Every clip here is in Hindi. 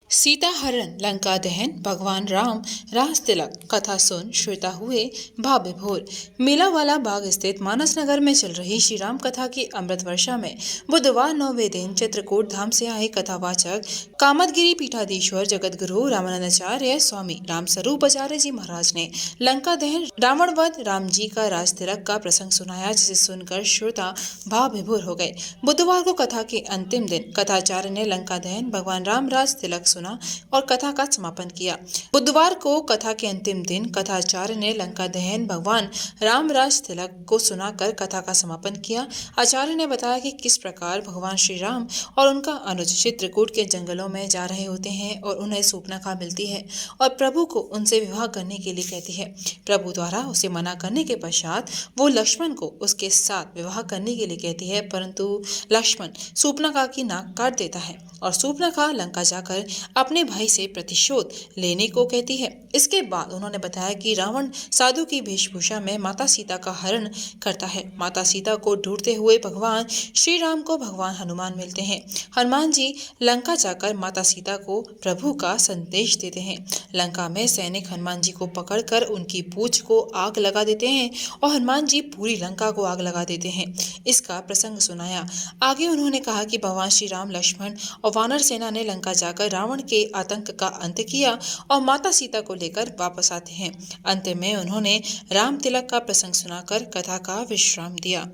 सीता हरण, लंका दहन, भगवान राम, रास तिलक कथा सुन श्रोता हुए भाव विभोर। मेला वाला बाग स्थित मानस नगर में चल रही श्री राम कथा की अमृत वर्षा में बुधवार 9वें दिन चित्रकूट धाम से आए कथावाचक कामदगिरी पीठाधीश्वर जगत गुरु रामानंदाचार्य स्वामी राम स्वरूप आचार्य जी महाराज ने लंका दहन, रावण वध, राम जी का रास तिलक का प्रसंग सुनाया, जिसे सुनकर श्रोता भाव विभोर हो गए। बुधवार को कथा के अंतिम दिन कथाचार्य ने लंका दहन, भगवान राम रास तिलक सुना और कथा का समापन किया। बुधवार को कथा के अंतिम दिन कथाचार्य ने लंका दहन, भगवान राम रास तिलक को सुनाकर कथा का समापन किया। आचार्य ने बताया कि किस प्रकार भगवान श्री राम और उनका अनुज चित्रकूट के जंगलों में जा रहे होते हैं और उन्हें सूर्पनखा मिलती है और प्रभु को उनसे विवाह करने के लिए कहती है। प्रभु द्वारा उसे मना करने के पश्चात वो लक्ष्मण को उसके साथ विवाह करने के लिए कहती है, परंतु लक्ष्मण सूर्पनखा की नाक काट देता है और सूर्पनखा लंका जाकर अपने भाई से प्रतिशोध लेने को कहती है। इसके बाद उन्होंने बताया कि रावण साधु की वेशभूषा में माता सीता का हरण करता है। माता सीता को ढूंढते हुए भगवान श्री राम को भगवान हनुमान मिलते हैं। हनुमान जी लंका जाकर माता सीता को प्रभु का संदेश देते हैं। लंका में सैनिक हनुमान जी को पकड़कर उनकी पूंछ को आग लगा देते हैं और हनुमान जी पूरी लंका को आग लगा देते हैं। इसका प्रसंग सुनाया। आगे उन्होंने कहा कि भगवान श्री राम, लक्ष्मण और वानर सेना ने लंका जाकर रावण के आतंक का अंत किया और माता सीता को लेकर वापस आते हैं। अंत में उन्होंने राम तिलक का प्रसंग सुनाकर कथा का विश्राम दिया।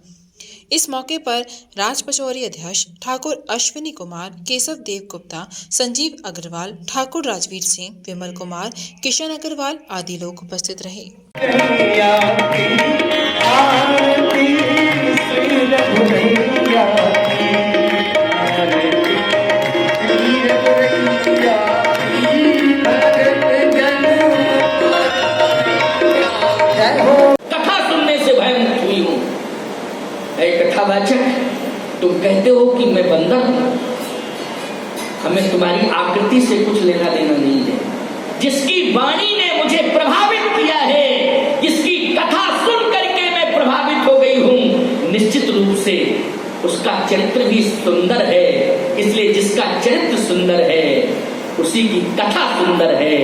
इस मौके पर राजपचौरी अध्यक्ष ठाकुर अश्विनी कुमार, केशव देव गुप्ता, संजीव अग्रवाल, ठाकुर राजवीर सिंह, विमल कुमार, किशन अग्रवाल आदि लोग उपस्थित रहे। कथा सुनने से भयमुक्त हुई हूँ। कथावाचक, तुम कहते हो कि मैं बंदर हूँ, हमें तुम्हारी आकृति से कुछ लेना देना नहीं है। जिसकी वाणी ने मुझे प्रभावित किया है, जिसकी कथा सुन करके मैं प्रभावित हो गई हूँ, निश्चित रूप से उसका चरित्र भी सुंदर है। इसलिए जिसका चरित्र सुंदर है उसी की कथा सुंदर है।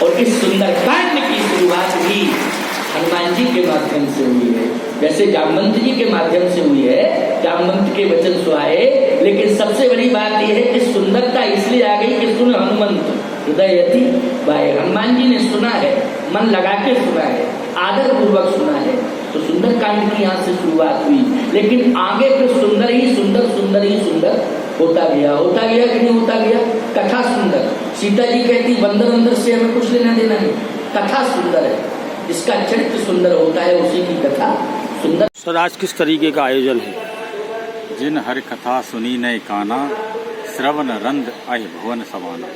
और इस सुंदर कांड की शुरुआत भी हनुमान जी के माध्यम से हुई है। जैसे जामवंत जी के माध्यम से हुई है, जामवंत के वचन सुहाए। लेकिन सबसे बड़ी बात यह है कि सुंदरता इसलिए आ गई कि सुन हनुमंत हृदयति भाई, हनुमान जी ने सुना है, मन लगा के सुना है, आदर पूर्वक सुना है, तो सुंदर कांड की यहाँ से शुरुआत हुई। लेकिन आगे फिर सुंदर ही सुंदर, सुंदर ही सुंदर होता गया कि नहीं होता गया। कथा सुंदर, सीता जी कहती बंदर अंदर से हमें कुछ लेना देना नहीं, कथा सुंदर है। जिसका चरित्र सुंदर होता है उसी की कथा सुंदर। सर, आज किस तरीके का आयोजन है? जिन हर कथा सुनी नय काना, श्रवण रंद अहि भुवन समाना।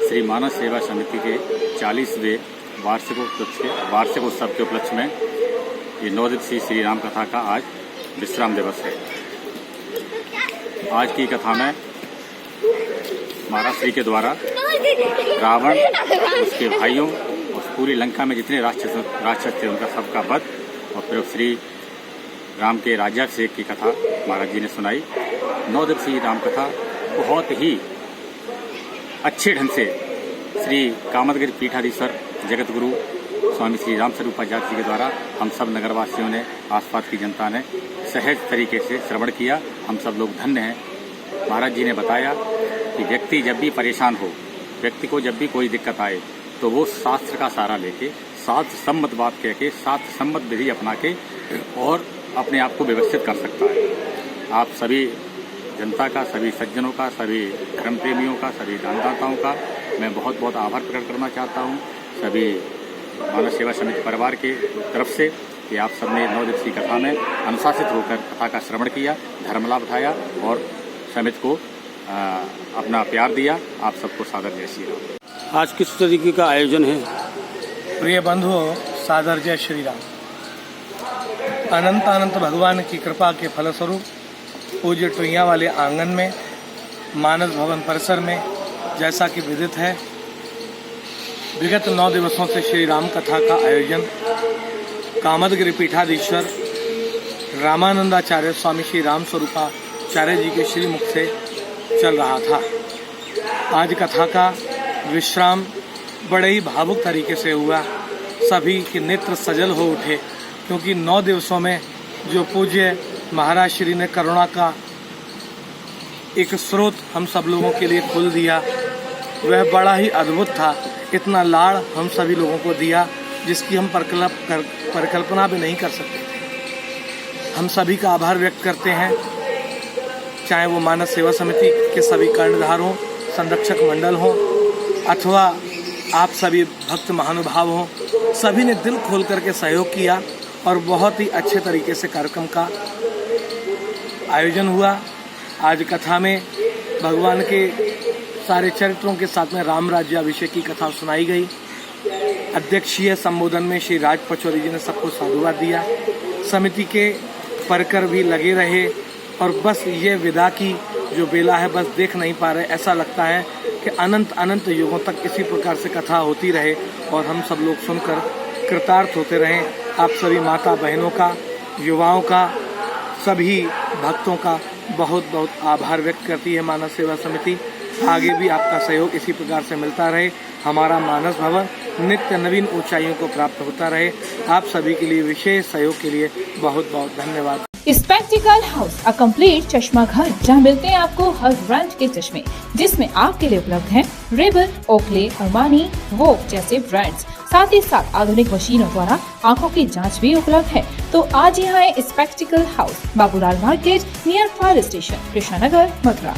श्री मानस सेवा समिति के 40वें वार्षिक उत्सव के उपलक्ष्य में ये 9 दिवसीय श्री राम कथा का आज विश्राम दिवस है। आज की कथा में महाराज श्री के द्वारा रावण, उसके भाइयों, उस पूरी लंका में जितने राक्षस थे उनका सबका वध और फिर श्री राम के राज्याभिषेक की कथा महाराज जी ने सुनाई। 9 दिवसीय राम कथा बहुत ही अच्छे ढंग से श्री कामदगिरी पीठाधीश्वर जगत गुरु स्वामी श्री राम स्वरूप आचार्य जी के द्वारा हम सब नगरवासियों ने, आसपास की जनता ने सहज तरीके से श्रवण किया। हम सब लोग धन्य हैं। महाराज जी ने बताया कि व्यक्ति जब भी परेशान हो, व्यक्ति को जब भी कोई दिक्कत आए, तो वो शास्त्र का सहारा लेके, शास्त्र सम्मत बात कह के, शास्त्र सम्मत विधि अपना के और अपने आप को व्यवस्थित कर सकता है। आप सभी जनता का, सभी सज्जनों का, सभी धर्म प्रेमियों का, सभी दानदाताओं का मैं बहुत बहुत आभार प्रकट करना चाहता हूँ। सभी मानव सेवा समिति परिवार के तरफ से कि आप सबने 9 दिवसीय कथा में अनुशासित होकर कथा का श्रवण किया, धर्म लाभ उठाया और समिति को अपना प्यार दिया। आप सबको सादर जय श्री राम। आज किस तरीके का आयोजन है? प्रिय बंधुओं, सादर जय श्री राम। अनंत भगवान की कृपा के फलस्वरूप पूज्य टोइया वाले आंगन में, मानस भवन परिसर में, जैसा कि विदित है, विगत 9 दिवसों से श्री राम कथा का आयोजन कामदगिरी पीठाधीश्वर रामानंदाचार्य स्वामी श्री राम स्वरूपाचार्य जी के श्रीमुख से चल रहा था। आज कथा का विश्राम बड़े ही भावुक तरीके से हुआ। सभी के नेत्र सजल हो उठे, क्योंकि 9 दिवसों में जो पूज्य महाराज श्री ने करुणा का एक स्रोत हम सब लोगों के लिए खोल दिया, वह बड़ा ही अद्भुत था। इतना लाड़ हम सभी लोगों को दिया जिसकी हम परिकल्पना भी नहीं कर सकते थे। हम सभी का आभार व्यक्त करते हैं, चाहे वो मानस सेवा समिति के सभी कर्णधार हों, संरक्षक मंडल हों, अथवा आप सभी भक्त महानुभाव हों, सभी ने दिल खोल करके सहयोग किया और बहुत ही अच्छे तरीके से कार्यक्रम का आयोजन हुआ। आज कथा में भगवान के सारे चरित्रों के साथ में राम राज्याभिषेक की कथा सुनाई गई। अध्यक्षीय संबोधन में श्री राज पचौरी जी ने सबको साधुवाद दिया। समिति के परकर भी लगे रहे और बस ये विदा की जो बेला है बस देख नहीं पा रहे। ऐसा लगता है कि अनंत अनंत युगों तक इसी प्रकार से कथा होती रहे और हम सब लोग सुनकर कृतार्थ होते रहें। आप सभी माता बहनों का, युवाओं का, सभी भक्तों का बहुत बहुत आभार व्यक्त करती है मानस सेवा समिति। आगे भी आपका सहयोग इसी प्रकार से मिलता रहे, हमारा मानस भवन नित्य नवीन ऊंचाइयों को प्राप्त होता रहे। आप सभी के लिए विशेष सहयोग के लिए बहुत बहुत धन्यवाद। स्पेक्टिकल हाउस, अ कंप्लीट चश्मा घर, जहां मिलते हैं आपको हर ब्रांड के चश्मे, जिसमें आपके लिए उपलब्ध हैं रेबन, ओकले, अरमानी, वोग जैसे ब्रांड्स। साथ ही साथ आधुनिक मशीनों द्वारा आंखों की जांच भी उपलब्ध है। तो आज यहाँ है spectacle house, Babulal market, near fire station, Krishna Nagar, Mathura.